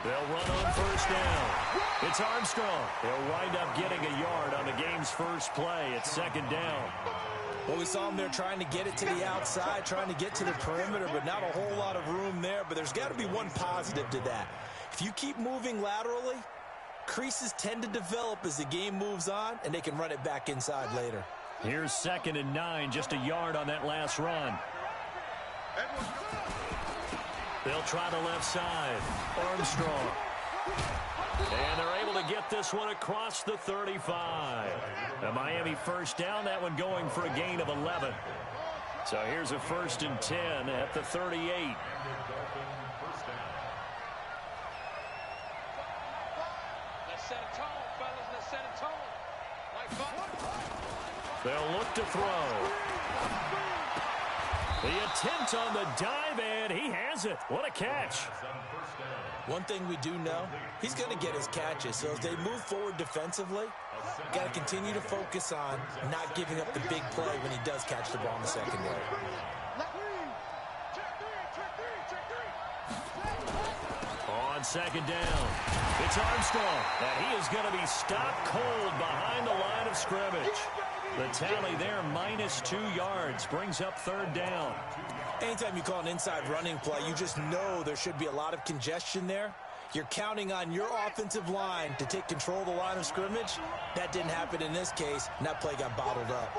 They'll run on first down. It's Armstrong. He'll wind up getting a yard on the game's first play. It's second down. Well, we saw him there trying to get it to the outside, trying to get to the perimeter, but not a whole lot of room there. But there's got to be one positive to that. If you keep moving laterally, creases tend to develop as the game moves on, and they can run it back inside later. Here's 2nd and 9, just a yard on that last run. They'll try the left side. Armstrong. And they're able to get this one across the 35. A Miami first down, that one going for a gain of 11. So here's a 1st and 10 at the 38. They'll look to throw. The attempt on the dive, and he has it. What a catch. One thing we do know, he's going to get his catches. So as they move forward defensively, got to continue to focus on not giving up the big play when he does catch the ball in the secondary. On second down, it's Armstrong, and he is going to be stopped cold behind the line of scrimmage. The tally there, -2 yards, brings up 3rd down. Anytime you call an inside running play, you just know there should be a lot of congestion there. You're counting on your offensive line to take control of the line of scrimmage. That didn't happen in this case, and that play got bottled up.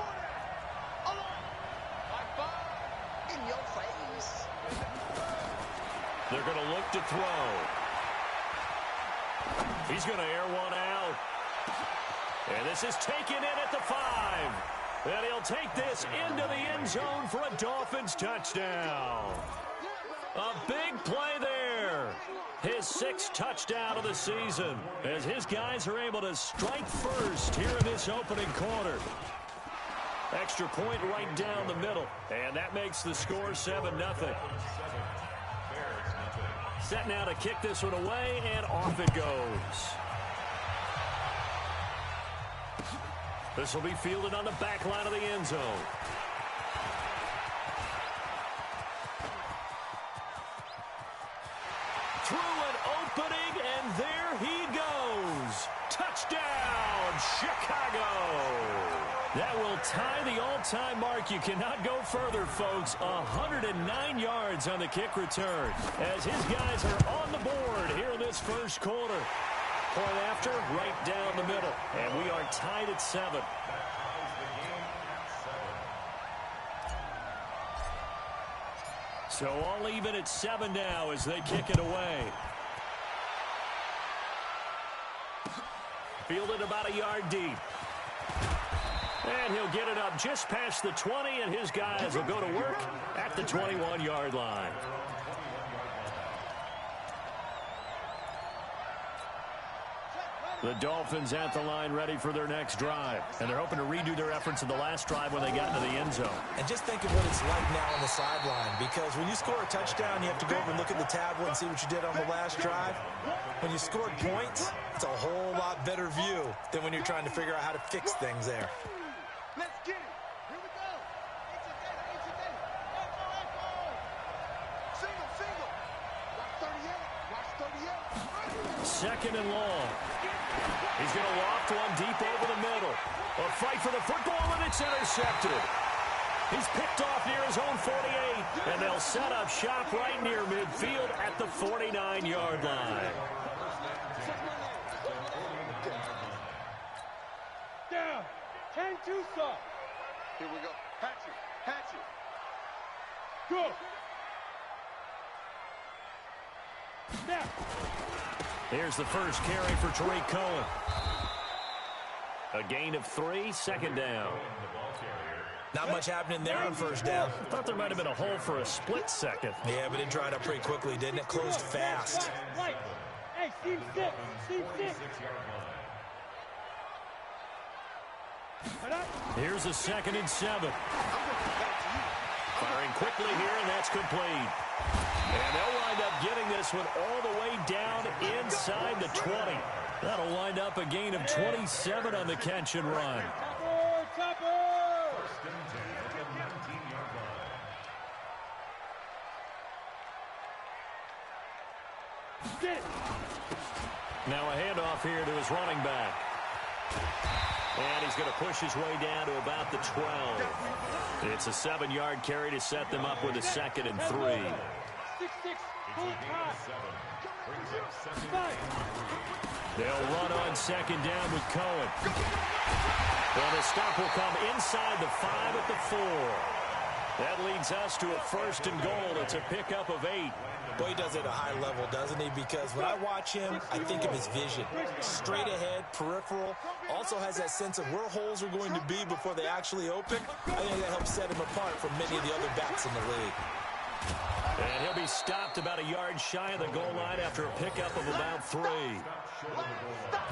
In your face. They're going to look to throw. He's going to air one out. And this is taken in at the 5. And he'll take this into the end zone for a Dolphins touchdown. A big play there. His 6th touchdown of the season as his guys are able to strike first here in this opening quarter. Extra point right down the middle. And that makes the score 7-0. Set now to kick this one away, and off it goes. This will be fielded on the back line of the end zone. Through an opening, and there he goes. Touchdown, Chicago. That will tie the all-time mark. You cannot go further, folks. 109 yards on the kick return as his guys are on the board here in this first quarter. Point after, right down the middle. And we are tied at 7. So all even at 7 now as they kick it away. Fielded about a yard deep. And he'll get it up just past the 20, and his guys will go to work at the 21-yard line. The Dolphins at the line ready for their next drive. And they're hoping to redo their efforts in the last drive when they got into the end zone. And just think of what it's like now on the sideline, because when you score a touchdown, you have to go over and look at the tablet and see what you did on the last drive. When you scored points, it's a whole lot better view than when you're trying to figure out how to fix things there. Let's get it. Here we go. Single. Watch 38. 2nd and long. He's going to loft one deep over the middle. A fight for the football, and it's intercepted. He's picked off near his own 48, and they'll set up shop right near midfield at the 49-yard line. Down. 10-2 stop. Here we go. Hatch it. Go. Snap. Here's the first carry for Tariq Cohen. A gain of 3, 2nd down. Not much happening there on first down. I thought there might have been a hole for a split second. Yeah, but it dried up pretty quickly, didn't it? Closed fast. Hey, Steve 6. Here's a 2nd and 7. Firing quickly here, and that's complete. And they'll wind up getting this one all the way down inside the 20. That'll wind up a gain of 27 on the catch and run. Sit. Now a handoff here to his running back. And he's going to push his way down to about the 12. It's a 7-yard carry to set them up with a 2nd and 3. 6-6. Full time. They'll run on 2nd down with Cohen. Well, the stop will come inside the 5 at the 4. That leads us to a 1st and goal. It's a pickup of 8. Boy, he does it at a high level, doesn't he? Because when I watch him, I think of his vision. Straight ahead, peripheral. Also has that sense of where holes are going to be before they actually open. I think that helps set him apart from many of the other backs in the league. And he'll be stopped about a yard shy of the goal line after a pickup of about 3.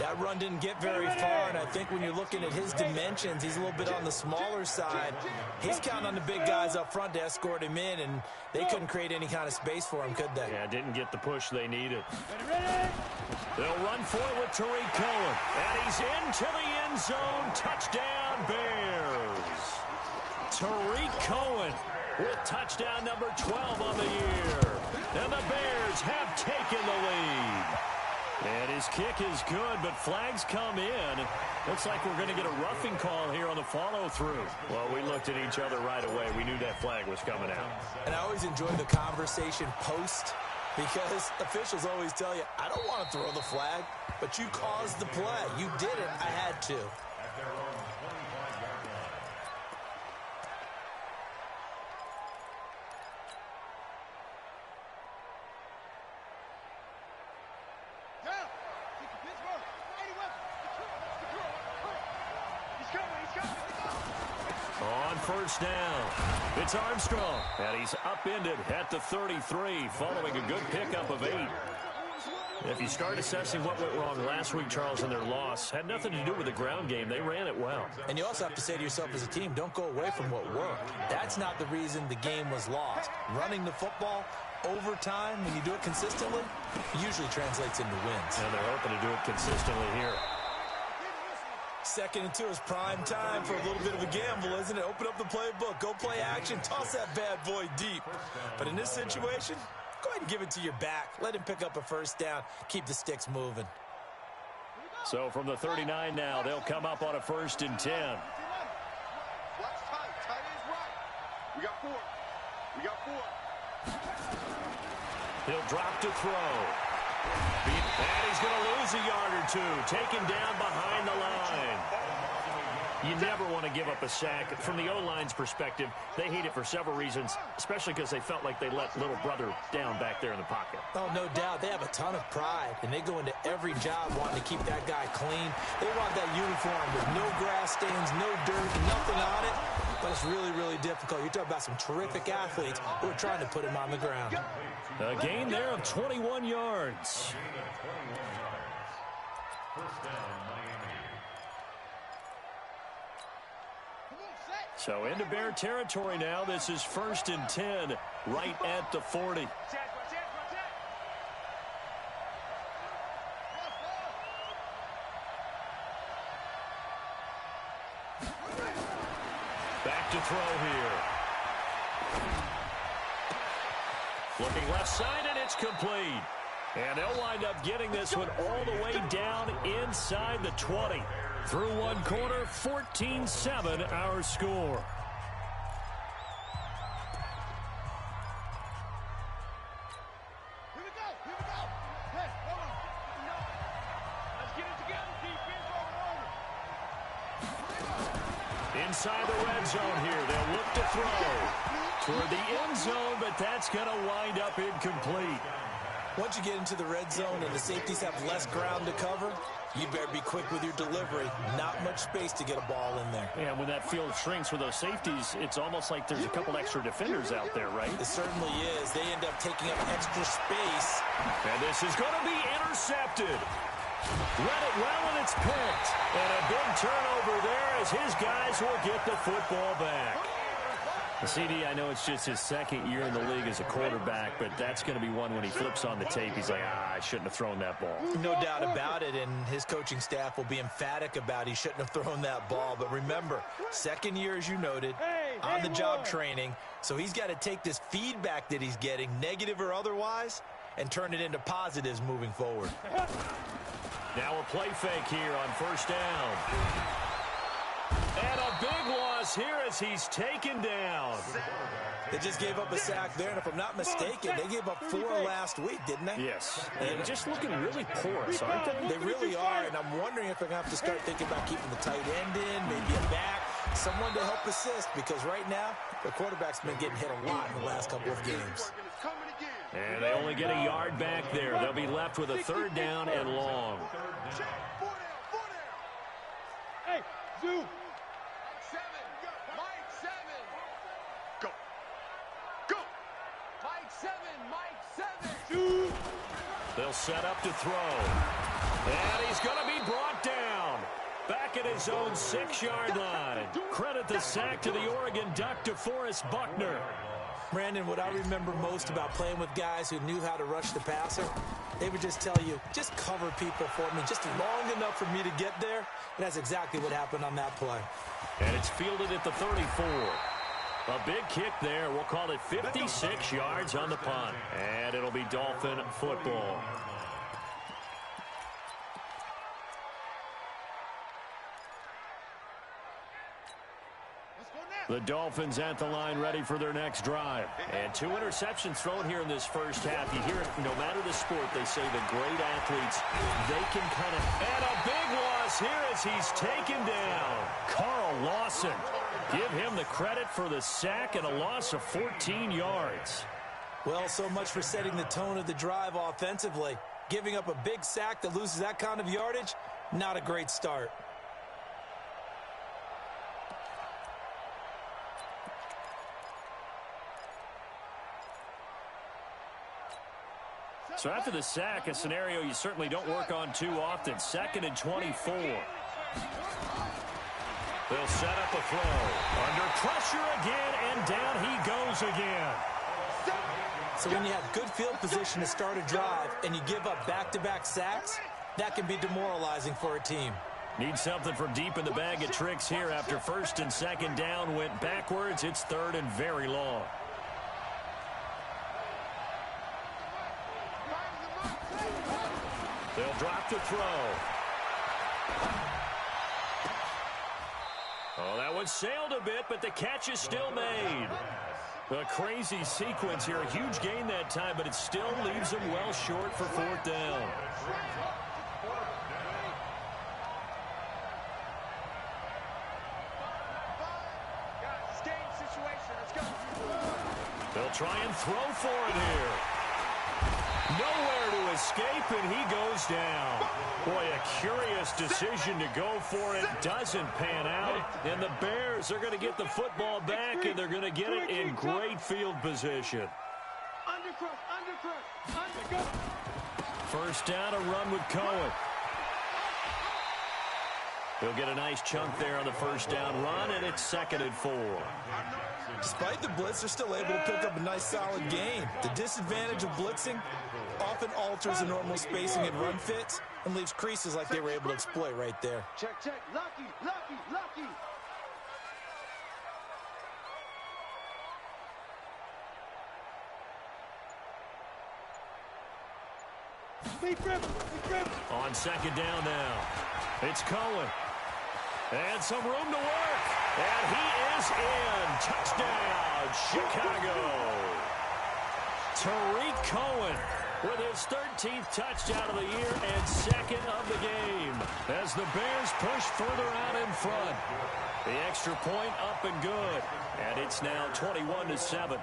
That run didn't get very far, and I think when you're looking at his dimensions, he's a little bit on the smaller side. He's counting on the big guys up front to escort him in, and they couldn't create any kind of space for him, could they? Yeah, didn't get the push they needed. They'll run for it with Tariq Cohen, and he's into the end zone. Touchdown, Bears. Tariq Cohen with touchdown number 12 on the year. And the Bears have taken the lead. And his kick is good, but flags come in. Looks like we're going to get a roughing call here on the follow-through. Well, we looked at each other right away. We knew that flag was coming out. And I always enjoy the conversation post, because officials always tell you, I don't want to throw the flag, but you caused the play. You did it. I had to. On 1st down, it's Armstrong, and he's upended at the 33 following a good pickup of 8. If you start assessing what went wrong last week, Charles, in their loss, had nothing to do with the ground game. They ran it well. And you also have to say to yourself as a team, don't go away from what worked. That's not the reason the game was lost. Running the football over time, when you do it consistently, usually translates into wins. And they're hoping to do it consistently here. 2nd and 2 is prime time for a little bit of a gamble, isn't it? Open up the playbook, go play action, toss that bad boy deep. But in this situation, go ahead and give it to your back. Let him pick up a 1st down. Keep the sticks moving. So from the 39 now, they'll come up on a 1st and 10. We got 4. We got 4. He'll drop to throw. And he's going to lose a yard or 2. Taken down behind the line. You never want to give up a sack. From the O-line's perspective, they hate it for several reasons, especially because they felt like they let little brother down back there in the pocket. Oh, no doubt. They have a ton of pride, and they go into every job wanting to keep that guy clean. They want that uniform with no grass stains, no dirt, nothing on it. But it's really, really difficult. You're talking about some terrific athletes who are trying to put him on the ground. A gain there of 21 yards. So into Bear territory now. This is 1st and 10, right at the 40. Back to throw here. Looking left side, and it's complete. And they'll wind up getting this one all the way down inside the 20. Through one quarter, 14-7 our score. Here we go. Hey, hold on. Let's get it together, defense. Inside the red zone here. They'll look to throw toward the end zone, but that's going to wind up incomplete. Once you get into the red zone and the safeties have less ground to cover, you better be quick with your delivery. Not much space to get a ball in there. Yeah, when that field shrinks with those safeties, it's almost like there's a couple extra defenders out there, right? It certainly is. They end up taking up extra space. And this is going to be intercepted. Read it well, and it's picked. And a big turnover there as his guys will get the football back. CD, I know it's just his 2nd year in the league as a quarterback, but that's going to be one when he flips on the tape. He's like, I shouldn't have thrown that ball. No doubt about it, and his coaching staff will be emphatic about he shouldn't have thrown that ball. But remember, 2nd year, as you noted, on-the-job training, so he's got to take this feedback that he's getting, negative or otherwise, and turn it into positives moving forward. Now a play fake here on first down. And a big loss here as he's taken down. They just gave up a sack there, and if I'm not mistaken, they gave up 4 last week, didn't they? Yes, and just looking really porous, aren't they? They really are, and I'm wondering if they're going to have to start thinking about keeping the tight end in, maybe a back, someone to help assist, because right now, the quarterback's been getting hit a lot in the last couple of games. And they only get a yard back there. They'll be left with a 3rd down and long. Hey, Zoo. They'll set up to throw. And he's going to be brought down. Back at his own 6-yard line. Credit the sack to the Oregon Duck, DeForest Buckner. Brandon, what I remember most about playing with guys who knew how to rush the passer, they would just tell you, just cover people for me, just long enough for me to get there. And that's exactly what happened on that play. And it's fielded at the 34. A big kick there. We'll call it 56 yards on the punt. And it'll be Dolphin football. The Dolphins at the line ready for their next drive. And 2 interceptions thrown here in this first half. You hear it no matter the sport, they say the great athletes, they can kind of... And a big loss here as he's taken down. Carl Lawson. Give him the credit for the sack and a loss of 14 yards. Well, so much for setting the tone of the drive offensively. Giving up a big sack that loses that kind of yardage, not a great start. So after the sack, a scenario you certainly don't work on too often. 2nd and 24. They'll set up a throw. Under pressure again, and down he goes again. So when you have good field position to start a drive and you give up back-to-back sacks, that can be demoralizing for a team. Need something from deep in the bag of tricks here. After 1st and 2nd down went backwards, it's 3rd and very long. They'll drop the throw. Oh, that one sailed a bit, but the catch is still made. A crazy sequence here. A huge gain that time, but it still leaves them well short for 4th down. They'll try and throw for it here. Nowhere to escape, and he goes down. Boy, a curious decision to go for it. Doesn't pan out. And the Bears are going to get the football back, and they're going to get it in great field position. First down, a run with Cohen. He'll get a nice chunk there on the first down run, and it's 2nd and 4. Despite the blitz, they're still able to pick up a nice solid gain. The disadvantage of blitzing often alters the normal spacing and run fits and leaves creases like they were able to exploit right there. Check. Lucky. Big grip. On 2nd down now. It's Cohen. And some room to work. And he is in. Touchdown, Chicago. Tariq Cohen with his 13th touchdown of the year and 2nd of the game. As the Bears push further out in front. The extra point up and good. And it's now 21-7.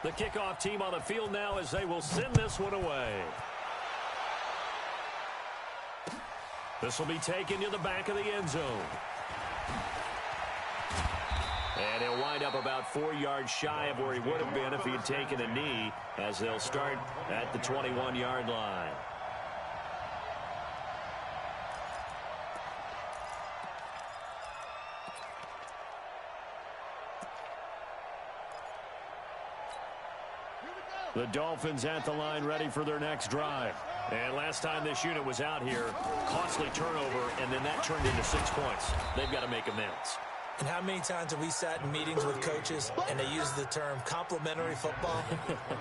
The kickoff team on the field now as they will send this one away. This will be taken to the back of the end zone. And he'll wind up about 4 yards shy of where he would have been if he had taken a knee, as they'll start at the 21-yard line. The Dolphins at the line ready for their next drive. And last time this unit was out here, costly turnover, and then that turned into 6 points. They've got to make amends. And how many times have we sat in meetings with coaches and they use the term complementary football?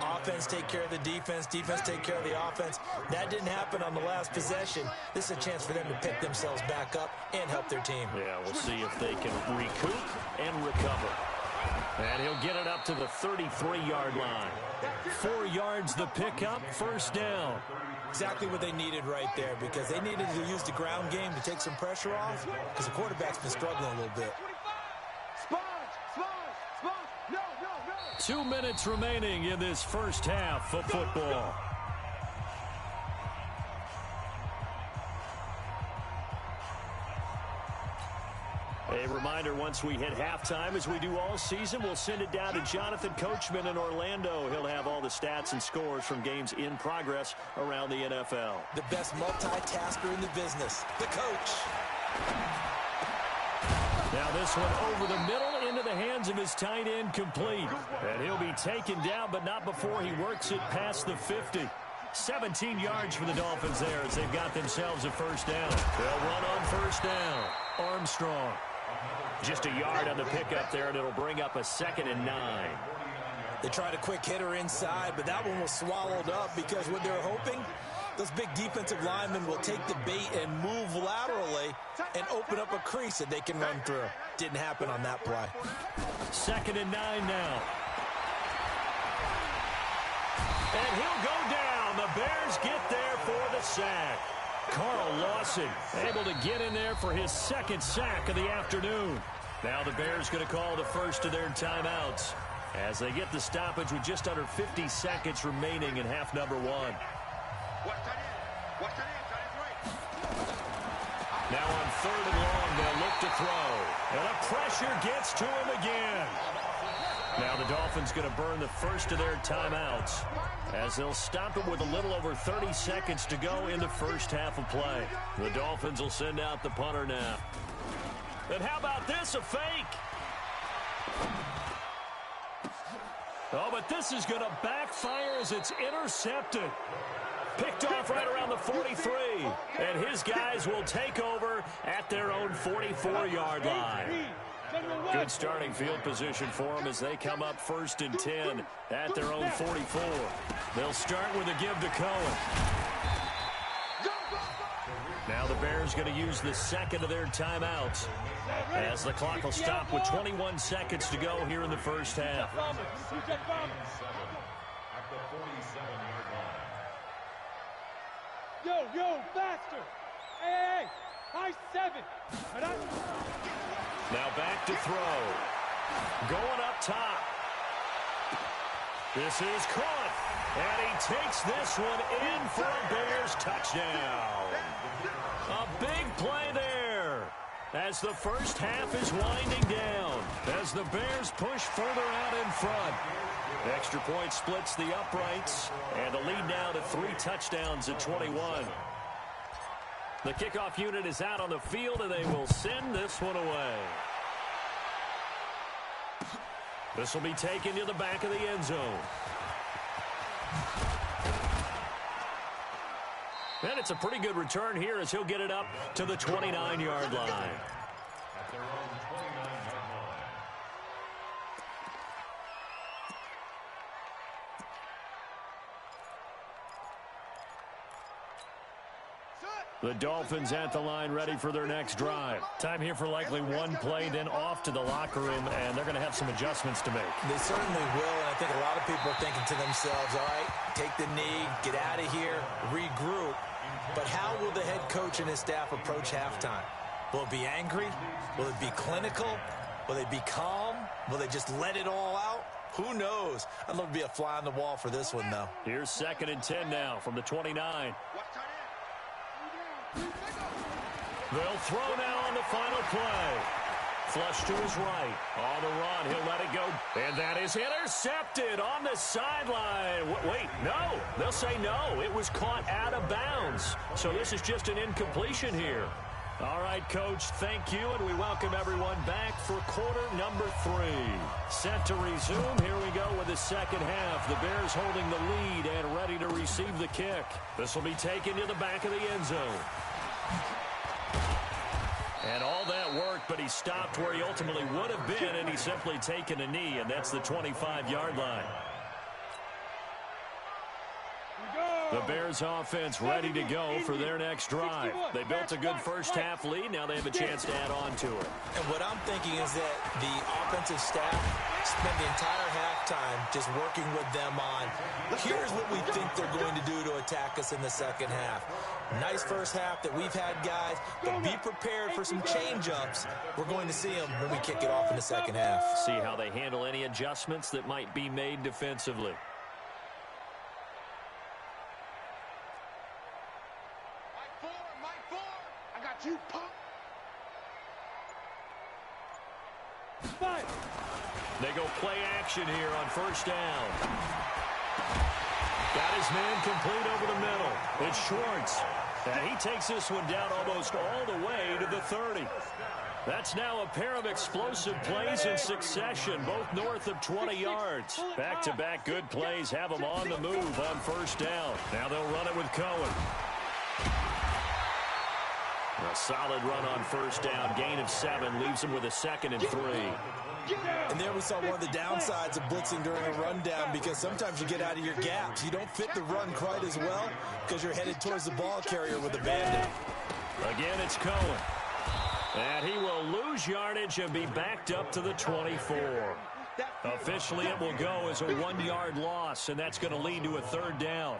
Offense take care of the defense, defense take care of the offense. That didn't happen on the last possession. This is a chance for them to pick themselves back up and help their team. Yeah, we'll see if they can recoup and recover. And he'll get it up to the 33-yard line. 4 yards the pickup, first down. Exactly what they needed right there, because they needed to use the ground game to take some pressure off, because the quarterback's been struggling a little bit. 2 minutes remaining in this first half of football. A reminder, once we hit halftime, as we do all season, we'll send it down to Jonathan Coachman in Orlando. He'll have all the stats and scores from games in progress around the NFL. The best multitasker in the business, the coach. Now this one over the middle into the hands of his tight end, complete. And he'll be taken down, but not before he works it past the 50. 17 yards for the Dolphins there as they've got themselves a first down. They'll run on first down. Armstrong. Just a yard on the pickup there, and it'll bring up a 2nd and 9. They tried a quick hitter inside, but that one was swallowed up because what they're hoping, those big defensive linemen will take the bait and move laterally and open up a crease that they can run through. Didn't happen on that play. 2nd and 9 now. And he'll go down. The Bears get there for the sack. Carl Lawson able to get in there for his 2nd sack of the afternoon. Now the Bears going to call the first of their timeouts as they get the stoppage with just under 50 seconds remaining in half number 1. Now on 3rd and long, they'll look to throw. And the pressure gets to him again. Now the Dolphins going to burn the first of their timeouts as they'll stop it with a little over 30 seconds to go in the first half of play. The Dolphins will send out the punter now. And how about this, a fake? Oh, but this is going to backfire as it's intercepted. Picked off right around the 43. And his guys will take over at their own 44-yard line. Good starting field position for them as they come up 1st and 10 at their own 44. They'll start with a give to Cohen. Now the Bears going to use the 2nd of their timeouts as the clock will stop with 21 seconds to go here in the first half. Yo, faster! Hey, high 7! Now back to throw. Going up top. This is caught. And he takes this one in for a Bears touchdown. A big play there as the first half is winding down. As the Bears push further out in front. Extra point splits the uprights. And the lead now to 3 touchdowns at 21. The kickoff unit is out on the field, and they will send this one away. This will be taken to the back of the end zone. And it's a pretty good return here as he'll get it up to the 29-yard line. The Dolphins at the line ready for their next drive. Time here for likely one play, then off to the locker room, and they're going to have some adjustments to make. They certainly will, and I think a lot of people are thinking to themselves, all right, take the knee, get out of here, regroup. But how will the head coach and his staff approach halftime? Will it be angry? Will it be clinical? Will they be calm? Will they just let it all out? Who knows? I'd love to be a fly on the wall for this one, though. Here's 2nd and 10 now from the 29. They'll throw now on the final play. Flush to his right. On the run, he'll let it go. And that is intercepted on the sideline. Wait, no. They'll say no. It was caught out of bounds. So this is just an incompletion here. All right, Coach, thank you, and we welcome everyone back for quarter number 3. Set to resume. Here we go with the second half. The Bears holding the lead and ready to receive the kick. This will be taken to the back of the end zone. And all that work, but he stopped where he ultimately would have been, and he's simply taken a knee, and that's the 25-yard line. The Bears offense ready to go for their next drive. They built a good first-half lead. Now they have a chance to add on to it. And what I'm thinking is that the offensive staff spent the entire halftime just working with them on, here's what we think they're going to do to attack us in the second half. Nice first half that we've had, guys, but be prepared for some change-ups. We're going to see them when we kick it off in the second half. See how they handle any adjustments that might be made defensively. You punk. They go play action here on first down. Got his man complete over the middle. It's Schwartz. And he takes this one down almost all the way to the 30. That's now a pair of explosive plays in succession, both north of 20 yards. Back-to-back good plays have them on the move on first down. Now they'll run it with Cohen. A solid run on first down. Gain of 7 leaves him with a 2nd and 3. And there we saw one of the downsides of blitzing during a rundown, because sometimes you get out of your gaps. You don't fit the run quite as well because you're headed towards the ball carrier with a bandit. Again, it's Cohen. And he will lose yardage and be backed up to the 24. Officially, it will go as a 1-yard loss, and that's going to lead to a 3rd down.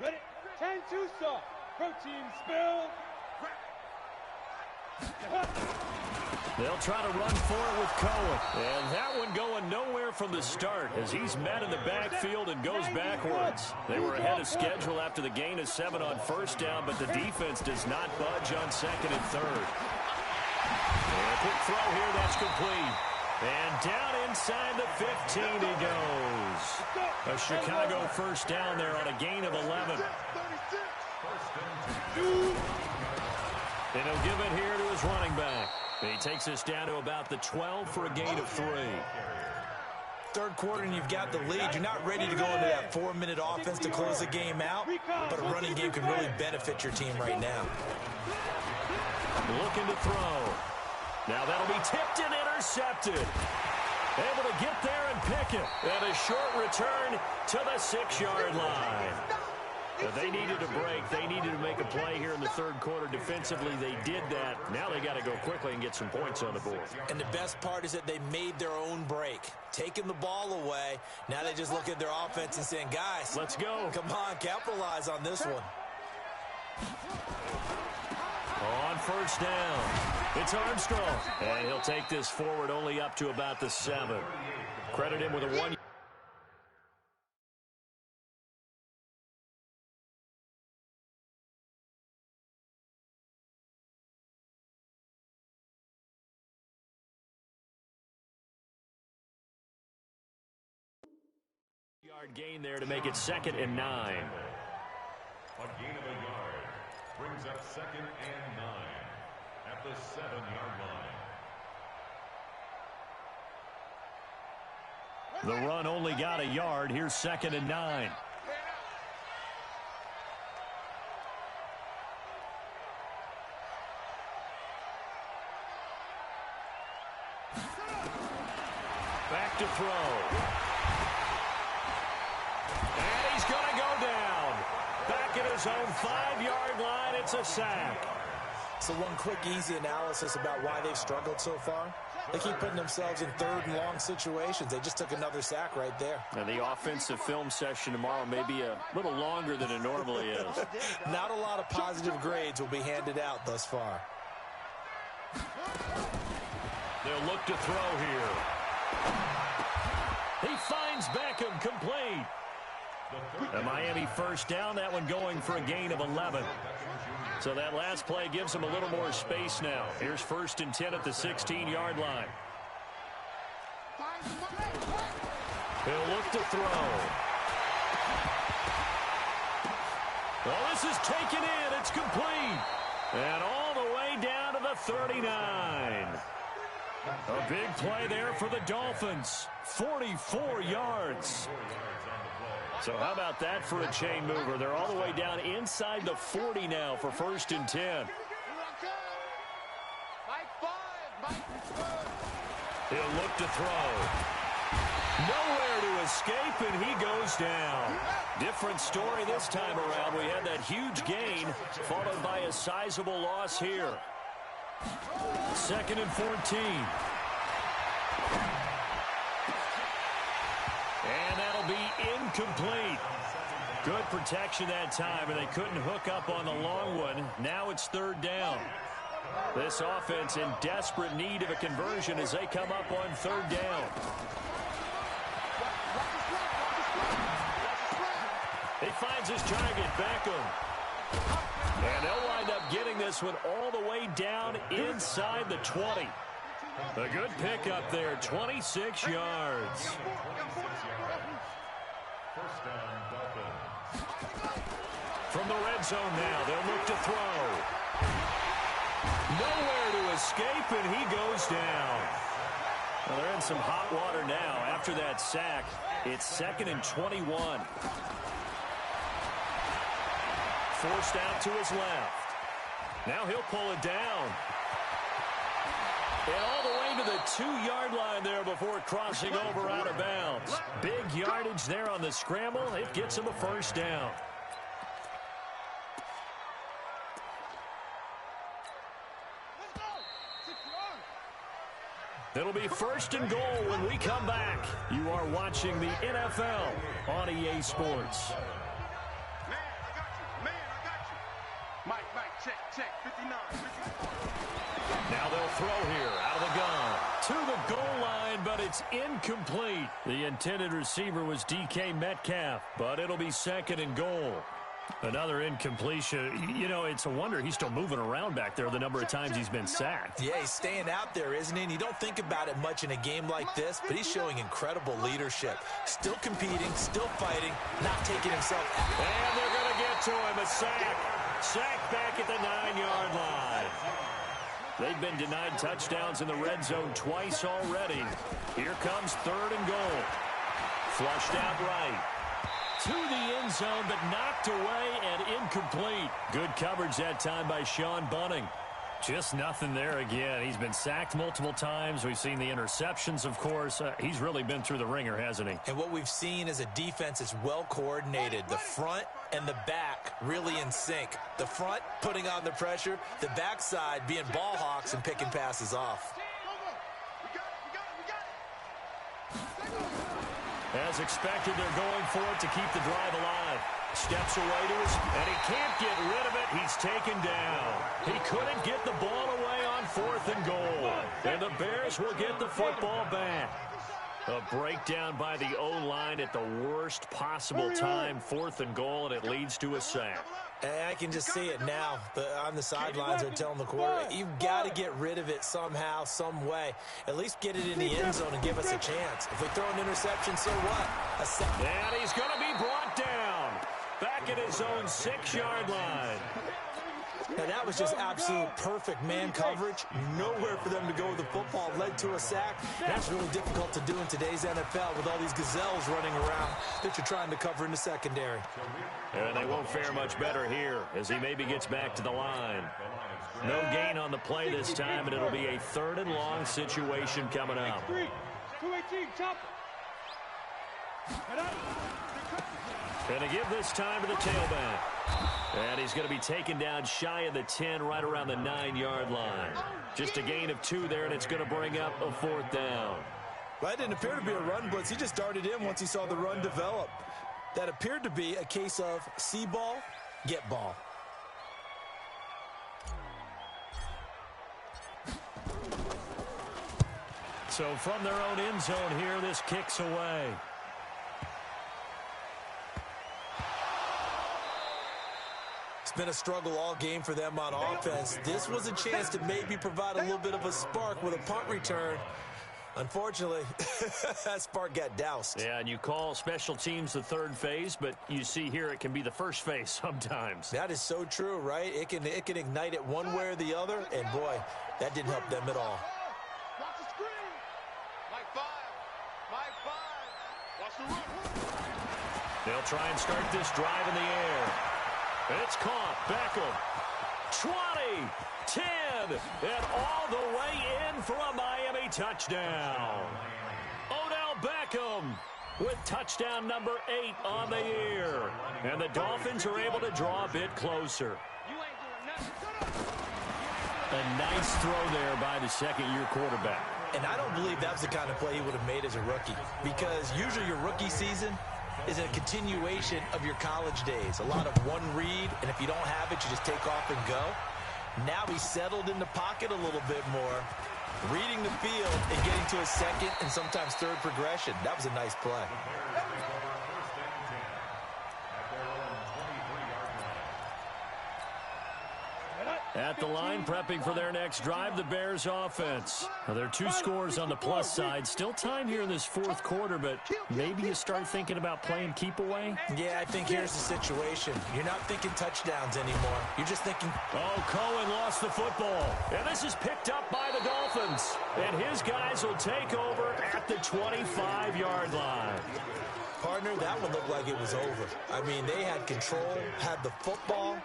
Ready? 10-2 sauce. Protein spill. They'll try to run for it with Cohen. And that one going nowhere from the start as he's met in the backfield and goes backwards. They were ahead of schedule after the gain of 7 on first down, but the defense does not budge on 2nd and 3rd. And a quick throw here, that's complete. And down inside the 15 he goes. A Chicago first down there on a gain of 11. And he'll give it here to his running back. He takes us down to about the 12 for a gain of 3. Third quarter and you've got the lead. You're not ready to go into that 4-minute offense to close the game out, but a running game can really benefit your team right now. Looking to throw. Now that'll be tipped and intercepted. Able to get there and pick it. And a short return to the 6-yard line. But they needed a break. They needed to make a play here in the third quarter. Defensively, they did that. Now they got to go quickly and get some points on the board. And the best part is that they made their own break. Taking the ball away. Now they just look at their offense and saying, guys, let's go. Come on, capitalize on this one. On first down, it's Armstrong. And he'll take this forward only up to about the 7. Credit him with a 1. Yard gain there to make it 2nd and 9. A gain of a yard brings up 2nd and 9 at the 7-yard line. The run only got a yard. Here's 2nd and 9. Back to throw. And he's going to go down. Back at his own 5-yard line. It's a sack. So one quick, easy analysis about why they've struggled so far. They keep putting themselves in 3rd and long situations. They just took another sack right there. And the offensive film session tomorrow may be a little longer than it normally is. Not a lot of positive grades will be handed out thus far. They'll look to throw here. He finds Beckham, complete. A Miami first down, that one going for a gain of 11. So that last play gives them a little more space now. Here's 1st and 10 at the 16-yard line. He'll look to throw. Well, this is taken in. It's complete. And all the way down to the 39. A big play there for the Dolphins. 44 yards. So how about that for a chain mover? They're all the way down inside the 40 now for 1st and 10. He'll look to throw. Nowhere to escape, and he goes down. Different story this time around. We had that huge gain, followed by a sizable loss here. 2nd and 14. And that'll be incomplete. Good protection that time, and they couldn't hook up on the long one. Now it's 3rd down. This offense in desperate need of a conversion as they come up on 3rd down. He finds his target, Beckham. And they'll wind up getting this one all the way down inside the 20. A good pickup there, 26 yards. From the red zone now, they'll look to throw. Nowhere to escape, and he goes down. Well, they're in some hot water now. After that sack, it's 2nd and 21. Forced out to his left. Now he'll pull it down. And all the way to the 2-yard line there before crossing over out of bounds. Big yardage there on the scramble. It gets him a 1st down. It'll be 1st and goal when we come back. You are watching the NFL on EA Sports. Check, 59. Now they'll throw here out of the gun to the goal line, but it's incomplete. The intended receiver was DK Metcalf, but it'll be 2nd and goal. Another incompletion. You know, it's a wonder he's still moving around back there the number of times he's been sacked. Yeah, he's staying out there, isn't he? And you don't think about it much in a game like this, but he's showing incredible leadership. Still competing, still fighting, not taking himself out. And they're going to get to him, a sack. Sack back at the 9-yard line. They've been denied touchdowns in the red zone twice already. Here comes 3rd and goal. Flushed out right. To the end zone, but knocked away and incomplete. Good coverage that time by Sean Bunting. Just nothing there again. He's been sacked multiple times. We've seen the interceptions, of course. He's really been through the ringer, hasn't he? And what we've seen is a defense that's well coordinated. The front and the back really in sync. The front putting on the pressure. The backside being ball hawks and picking passes off. As expected, they're going for it to keep the drive alive. Steps away to his, and he can't get rid of it. He's taken down. He couldn't get the ball away on 4th and goal. And the Bears will get the football back. A breakdown by the O-line at the worst possible time. 4th and goal, and it leads to a sack. And I can just see it now. On the sidelines, they're telling the quarterback, you've got to get rid of it somehow, some way. At least get it in the end zone and give us a chance. If we throw an interception, so what? And he's going to be brought down. Back at his own 6-yard line. Now, that was just absolute perfect man coverage. Nowhere for them to go with the football. Led to a sack. That's really difficult to do in today's NFL with all these gazelles running around that you're trying to cover in the secondary. And they won't fare much better here as he maybe gets back to the line. No gain on the play this time, and it'll be a 3rd and long situation coming up. 218, chop. And to give this time to the tailback. And he's going to be taken down shy of the 10, right around the 9-yard line. Just a gain of 2 there, and it's going to bring up a 4th down. Well, that didn't appear to be a run blitz. He just darted in once he saw the run develop. That appeared to be a case of see ball, get ball. So from their own end zone here, this kicks away. It's been a struggle all game for them on offense. This was a chance to maybe provide a little bit of a spark with a punt return. Unfortunately, that spark got doused. Yeah, and you call special teams the 3rd phase, but you see here it can be the 1st phase sometimes. That is so true, right? It can ignite it one way or the other, and boy, that didn't help them at all. Watch the screen. Mike 5. Watch the run. They'll try and start this drive in the air. It's caught. Beckham. 20, 10, and all the way in for a Miami touchdown. Odell Beckham with touchdown number 8 on the year. And the Dolphins are able to draw a bit closer. A nice throw there by the second-year quarterback. And I don't believe that was the kind of play he would have made as a rookie, because usually your rookie season is a continuation of your college days. A lot of one read, and if you don't have it, you just take off and go. Now he's settled in the pocket a little bit more, reading the field and getting to a second and sometimes third progression. That was a nice play. At the line, prepping for their next drive, the Bears offense. Now, there are 2 scores on the plus side. Still time here in this fourth quarter, but maybe you start thinking about playing keep away? Yeah, I think here's the situation. You're not thinking touchdowns anymore. You're just thinking... Oh, Cohen lost the football. And this is picked up by the Dolphins. And his guys will take over at the 25-yard line. Partner, that one looked like it was over. I mean, they had control, had the football,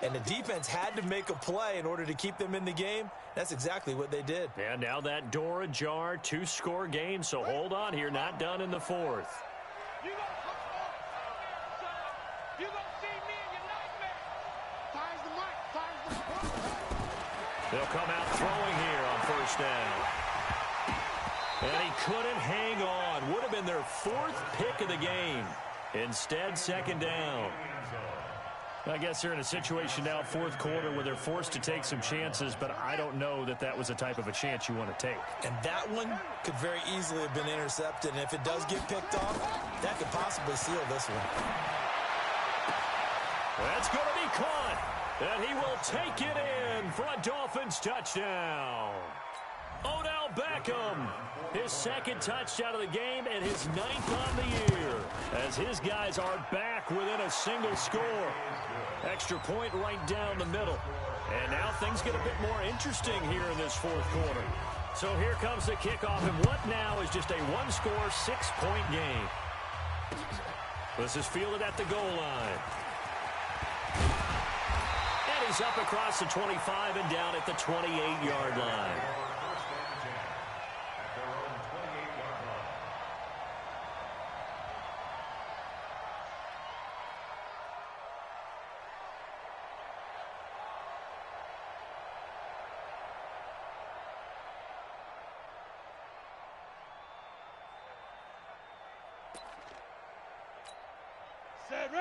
and the defense had to make a play in order to keep them in the game. That's exactly what they did. And now that door ajar, 2-score game, so hold on here, not done in the fourth. You gonna see me in your nightmare. Fires the mic, fires the... They'll come out throwing here on first down. And he couldn't hang on. Would have been their 4th pick of the game. Instead, second down. I guess they're in a situation now, fourth quarter, where they're forced to take some chances, but I don't know that that was the type of a chance you want to take. And that one could very easily have been intercepted, and if it does get picked off, that could possibly seal this one. That's going to be caught, and he will take it in for a Dolphins touchdown. Odell Beckham, his 2nd touchdown of the game and his 9th on the year, as his guys are back within a single score. Extra point right down the middle. And now things get a bit more interesting here in this fourth quarter. So here comes the kickoff, and what now is just a 1-score, 6-point game. This is fielded at the goal line. And he's up across the 25 and down at the 28-yard line.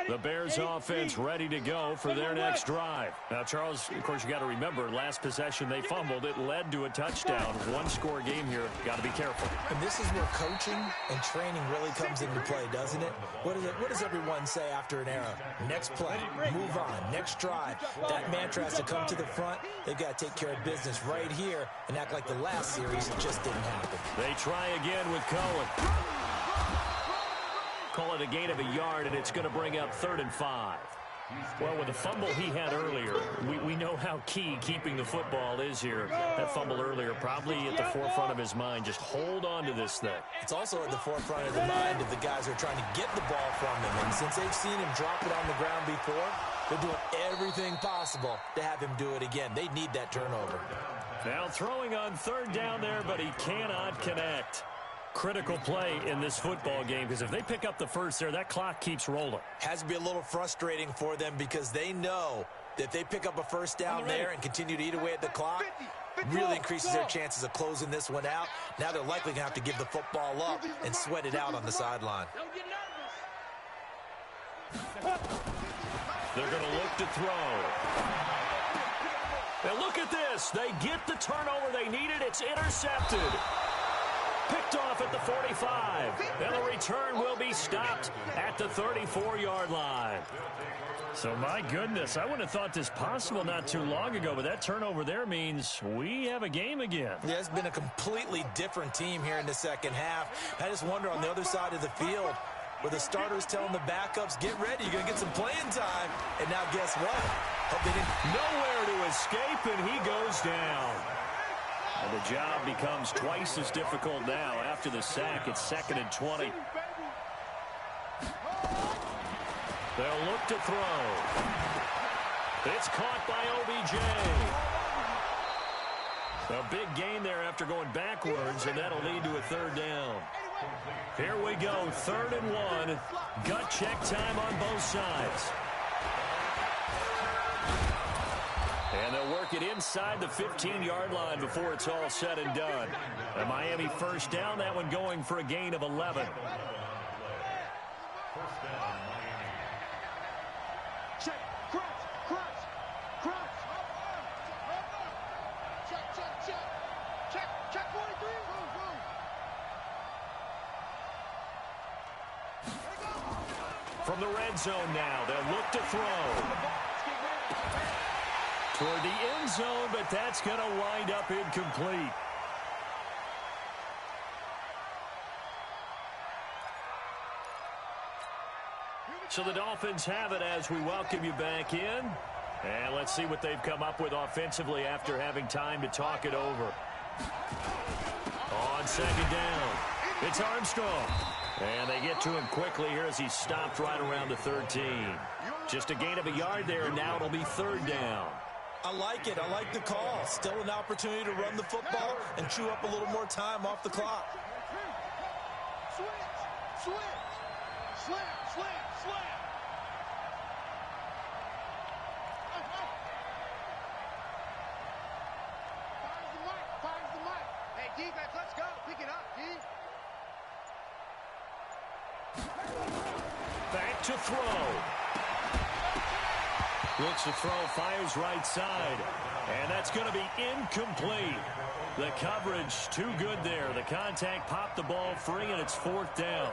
The Bears offense ready to go for their next drive. Now, Charles, of course, you got to remember, last possession they fumbled. It led to a touchdown. 1-score game here. Got to be careful. And this is where coaching and training really comes into play, doesn't it? What does everyone say after an error? Next play, move on, next drive. That mantra has to come to the front. They've got to take care of business right here and act like the last series it just didn't happen. They try again with Cohen. Call it a gain of a yard, and it's going to bring up 3rd and 5. Well, with the fumble he had earlier, we know how key keeping the football is here. That fumble earlier probably at the forefront of his mind. Just hold on to this thing. It's also at the forefront of the mind of the guys who are trying to get the ball from him. And since they've seen him drop it on the ground before, they're doing everything possible to have him do it again. They need that turnover. Now throwing on 3rd down there, but he cannot connect. Critical play in this football game, because if they pick up the first there, that clock keeps rolling. Has to be a little frustrating for them, because they know that if they pick up a first down there and continue to eat away at the clock, really increases their chances of closing this one out. Now they're likely going to have to give the football up and sweat it out on the sideline. They're going to look to throw. Now look at this. They get the turnover they needed. It's intercepted. Picked off at the 45. And the return will be stopped at the 34-yard line. So, my goodness, I wouldn't have thought this possible not too long ago, but that turnover there means we have a game again. Yeah, it's been a completely different team here in the second half. I just wonder on the other side of the field, where the starters telling the backups, get ready, you're going to get some playing time. And now guess what? Hope they didn't. Nowhere to escape, and he goes down. And the job becomes twice as difficult now. After the sack, it's 2nd and 20. They'll look to throw. It's caught by OBJ. A big gain there after going backwards, and that'll lead to a third down. Here we go, 3rd and 1. Gut check time on both sides. And they'll work it inside the 15-yard line before it's all said and done. A Miami first down, that one going for a gain of 11. Check, crunch, crunch, crunch. Check 43. From the red zone now, they'll look to throw. Toward the end zone, but that's going to wind up incomplete. So the Dolphins have it as we welcome you back in. And let's see what they've come up with offensively after having time to talk it over. On 2nd down, it's Armstrong. And they get to him quickly here as he's stopped right around the 13. Just a gain of a yard there, and now it'll be 3rd down. I like it. I like the call. Still an opportunity to run the football and chew up a little more time off the clock. Switch. Slam. Fires the mic. Hey, defense, let's go. Pick it up, D. Back to throw. Looks to throw, fires right side. And that's going to be incomplete. The coverage too good there. The contact popped the ball free, and it's 4th down.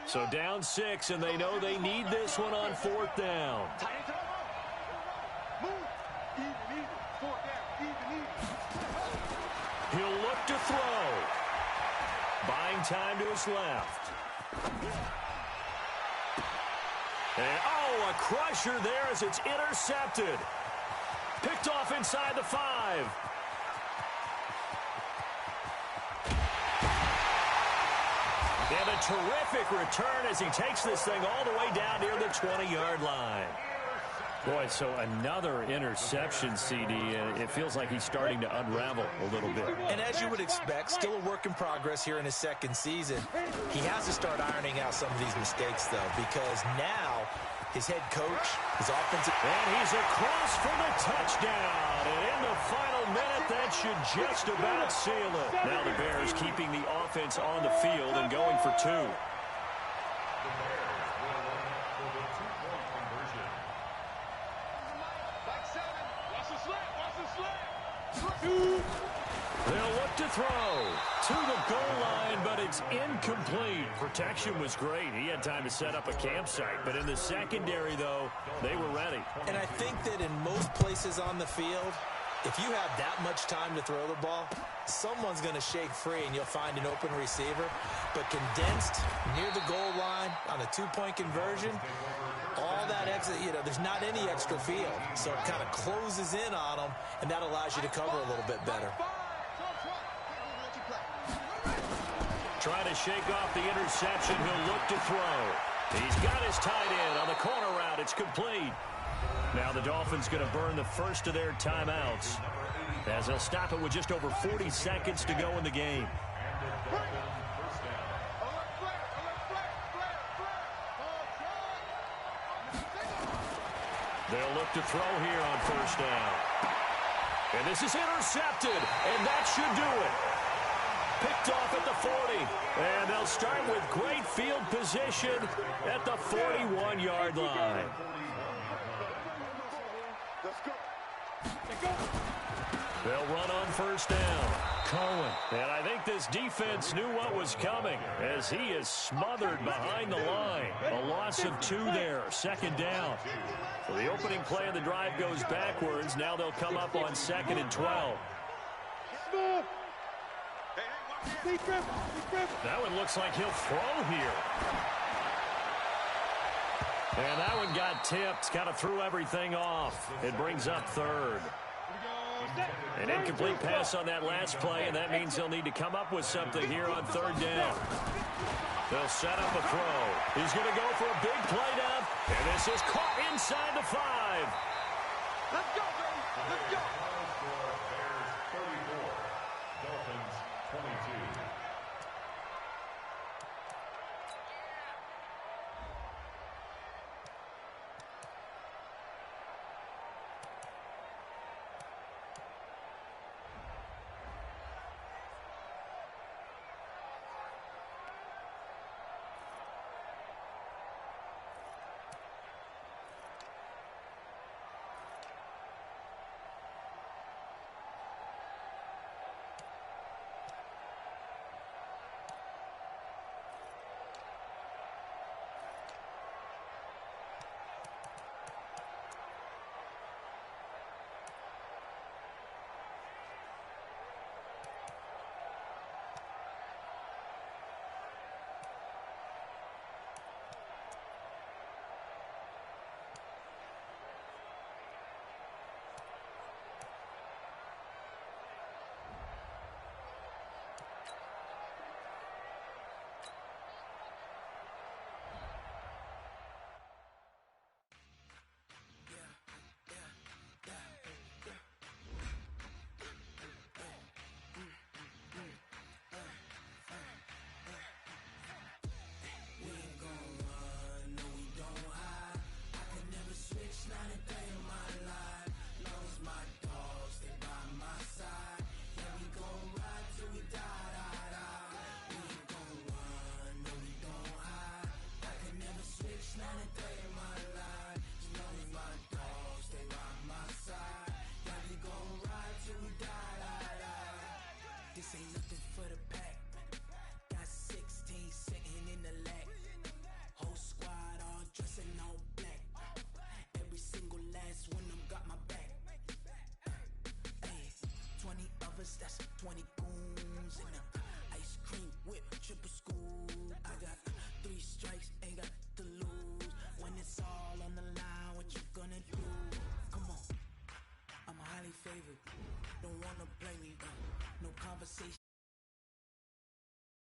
So down 6, and they know they need this one on 4th down. He'll look to throw. Buying time to his left. And, oh, a crusher there as it's intercepted. Picked off inside the 5. And a terrific return as he takes this thing all the way down near the 20-yard line. Boy, so another interception, CD, and it feels like he's starting to unravel a little bit. And as you would expect, still a work in progress here in his 2nd season. He has to start ironing out some of these mistakes, though, because now his head coach, his offensive... And he's across for the touchdown. And in the final minute, that should just about seal it. Now the Bears keeping the offense on the field and going for 2. They'll look to throw to the goal line, but it's incomplete. Protection was great. He had time to set up a campsite, but in the secondary, though, they were ready. And I think that in most places on the field, if you have that much time to throw the ball, someone's going to shake free and you'll find an open receiver. But condensed near the goal line on a 2-point conversion, all that extra, there's not any extra field. So it kind of closes in on them, and that allows you to cover a little bit better. Trying to shake off the interception. He'll look to throw. He's got his tight end on the corner route. It's complete. Now the Dolphins going to burn the first of their timeouts as they'll stop it with just over 40 seconds to go in the game. They'll look to throw here on 1st down. And this is intercepted, and that should do it. Picked off at the 40, and they'll start with great field position at the 41-yard line. They'll run on 1st down. Cohen. And I think this defense knew what was coming as he is smothered behind the line. A loss of 2 there. 2nd down. So the opening play of the drive goes backwards. Now they'll come up on 2nd and 12. That one looks like he'll throw here. And that one got tipped. Kind of threw everything off. It brings up 3rd. An incomplete pass on that last play, and that means they'll need to come up with something here on third down. They'll set up a throw. He's going to go for a big play now, and this is caught inside the 5. Let's go, baby. Let's go. Bears 34, Dolphins 22.